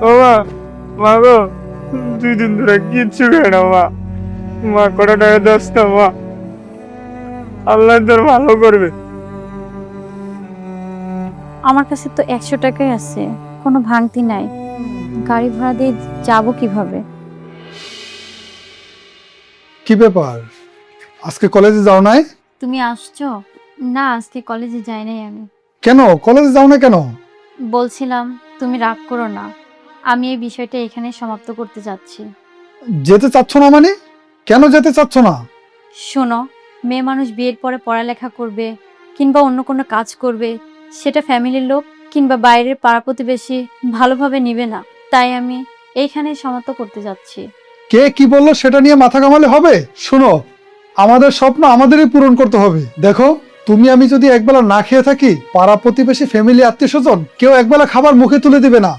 ও মা, মা গো, 2 দিন ধরে কিচ্ছু খাই না মা। মা কটা টাকা দাস না মা, আল্লাহ তোর ভালো করবে। আমার কাছে তো 100 টাকাই আছে, কোনো ভাঙতি নাই। গাড়ি ভাড়া দিয়ে যাবো কিভাবে? কি ব্যাপার, আজকে কলেজে যাও নাই? তুমি আসছো? না, আজকে কলেজে যাই নাই আমি। কেন কলেজে যাও না কেন? বলছিলাম, তুমি রাগ করো না, আমি এই বিষয়টা এখানে সমাপ্ত করতে যাচ্ছি। যেতে চাচ্ছ না মানে? কেন যেতে চাচ্ছ না? শোনো, মেয়ে মানুষ বিয়ের পরে পড়ালেখা করবে কিংবা অন্য কোনো কাজ করবে, সেটা ফ্যামিলির লোক কিংবা বাইরের পাড়া প্রতিবেশী ভালোভাবে নিবে না। তাই আমি এইখানে সমাপ্ত করতে যাচ্ছি। কে কি বললো সেটা নিয়ে মাথা ঘামালে হবে? শোনো, আমাদের স্বপ্ন আমাদেরই পূরণ করতে হবে। দেখো, তুমি আমি যদি একবেলা না খেয়ে থাকি, পাড়া প্রতিবেশী ফ্যামিলি আত্মীয় স্বজন কেউ একবেলা খাবার মুখে তুলে দিবে না।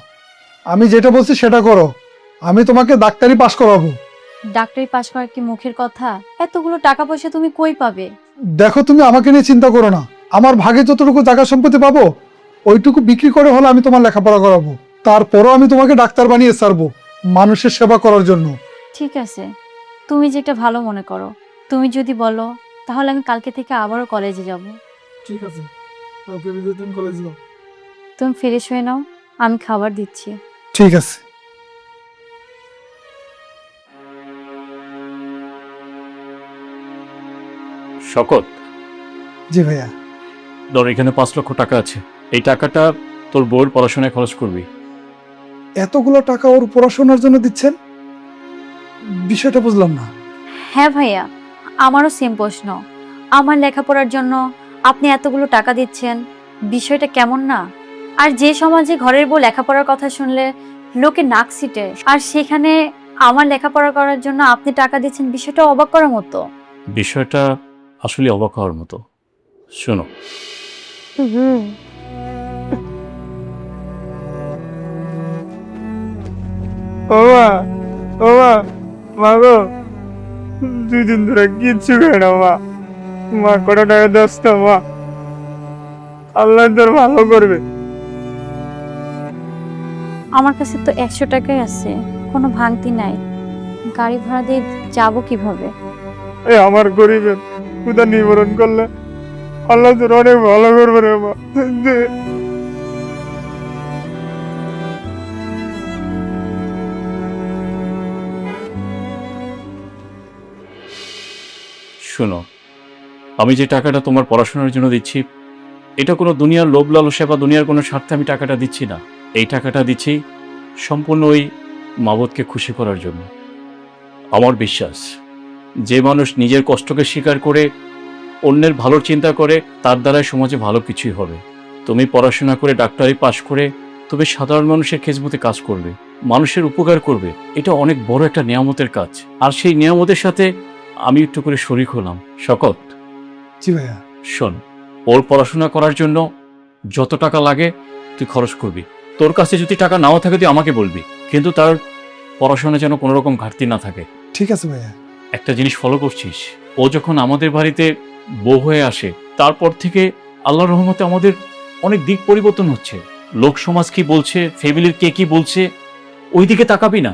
আমি যেটা বলছি সেটা করো। আমি তোমাকে ডাক্তারি পাশ করাবো। ডাক্তারি পাশ করা কি মুখের কথা? এতগুলো টাকা পয়সা তুমি কই পাবে? দেখো, তুমি আমাকে নিয়ে চিন্তা করো না। আমার ভাগে যতটুকু জায়গা সম্পত্তি পাবো, ওইটুকু বিক্রি করে হলে আমি তোমার লেখাপড়া করাবো। তারপরও আমি তোমাকে ডাক্তার বানিয়ে ছাড়বো, মানুষের সেবা করার জন্য। ঠিক আছে, তুমি যেটা ভালো মনে করো। তুমি যদি বলো, তাহলে আমি কালকে থেকে আবারও কলেজে যাব। ঠিক আছে, তুমি কলেজ যাও। তুমি ফ্রেশ হয়ে নাও, আমি খাবার দিচ্ছি। ঠিক আছে। শকত, জি ভাইয়া। ধর এখানে 5 লক্ষ টাকা আছে। এই টাকাটা তোর বউয়ের পড়াশোনায় খরচ করবি। এতগুলো টাকা ওর পড়াশোনার জন্য দিচ্ছেন? বিষয়টা বুঝলাম না। হ্যাঁ ভাইয়া, আমারও সেম প্রশ্ন। আমার লেখাপড়ার জন্য আপনি এতগুলো টাকা দিচ্ছেন, বিষয়টা কেমন না? আর যে সমাজে ঘরের বউ লেখাপড়ার কথা শুনলে লোকে নাক সিটে, আর সেখানে আমার লেখাপড়া করার জন্য আপনি টাকা দিচ্ছেন, বিষয়টা অবাক করার মতো। বিষয়টা আসলে অবাক হওয়ার মতো। শোনো, ও মা, ও মা, মা গো, 2 দিন ধরে কিচ্ছু খাই না মা। মা কটা টাকা দাস না মা, আল্লাহ তোর ভালো করবে। আমার কাছে তো 100 টাকাই আছে, কোনো ভাঙতি নাই। গাড়ি ভাড়া দিয়ে যাবো কিভাবে? এই আমার গরিবের ক্ষুধা নিবারণ করলে আল্লাহ তোর অনেক ভালো করবে রে মা। শোনো, আমি যে টাকাটা তোমার পড়াশোনার জন্য দিচ্ছি, এটা কোনো দুনিয়ার লোভ লালসা বা দুনিয়ার কোনো স্বার্থে আমি টাকাটা দিচ্ছি না। এই টাকাটা দিচ্ছি সম্পূর্ণ ওই মাবুদকে খুশি করার জন্য। আমার বিশ্বাস, যে মানুষ নিজের কষ্টকে স্বীকার করে অন্যের ভালোর চিন্তা করে, তার দ্বারাই সমাজে ভালো কিছুই হবে। তুমি পড়াশোনা করে ডাক্তারি পাশ করে তুমি সাধারণ মানুষের খেজমতে কাজ করবে, মানুষের উপকার করবে। এটা অনেক বড় একটা নিয়ামতের কাজ। আর সেই নিয়ামতের সাথে আমি একটু করে শরিক হলাম। শকত, জি ভাইয়া। শোন, ওর পড়াশোনা করার জন্য যত টাকা লাগে তুই খরচ করবি। তোর কাছে যদি টাকা নাও থাকে তুই আমাকে বলবি, কিন্তু তার পড়াশোনা যেন কোনো রকম ঘাটতি না থাকে। ঠিক আছে ভাইয়া। একটা জিনিস ফলো করছিস, ও যখন আমাদের বাড়িতে বউ হয়ে আসে, তারপর থেকে আল্লাহর রহমতে আমাদের অনেক দিক পরিবর্তন হচ্ছে। লোক সমাজ কি বলছে, ফ্যামিলির কে কি বলছে, ওই দিকে তাকাবি না।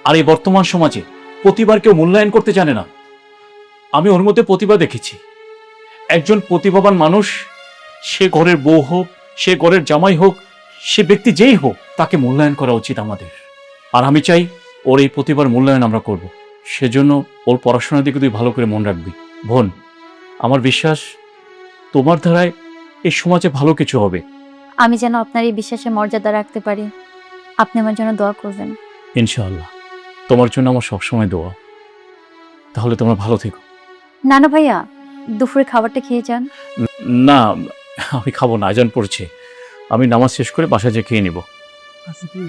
আর এই বর্তমান সমাজে প্রতিবার কেউ মূল্যায়ন করতে জানে না। আমি ওর মধ্যে প্রতিভা দেখেছি। একজন প্রতিভাবান মানুষ, সে ঘরের বউ হোক, সে ঘরের জামাই হোক, সে ব্যক্তি যেই হোক, তাকে মূল্যায়ন করা উচিত আমাদের। আর আমি চাই ওর এই প্রতিভার মূল্যায়ন আমরা করব। সেজন্য ওর পড়াশোনার দিকে তুই ভালো করে মন রাখবি। বোন, আমার বিশ্বাস তোমার দ্বারাই এই সমাজে ভালো কিছু হবে। আমি যেন আপনার এই বিশ্বাসের মর্যাদা রাখতে পারি, আপনি আমার জন্য দোয়া করবেন। ইনশাআল্লাহ, তোমার জন্য আমার সবসময় দোয়া। তাহলে তোমরা ভালো থেকো। না না ভাইয়া, দুপুরে খাবারটা খেয়ে যান। না, আমি খাবো না, আজান পড়ছে। আমি নামাজ শেষ করে বাসায় যেয়ে খেয়ে নিব। আচ্ছা, কি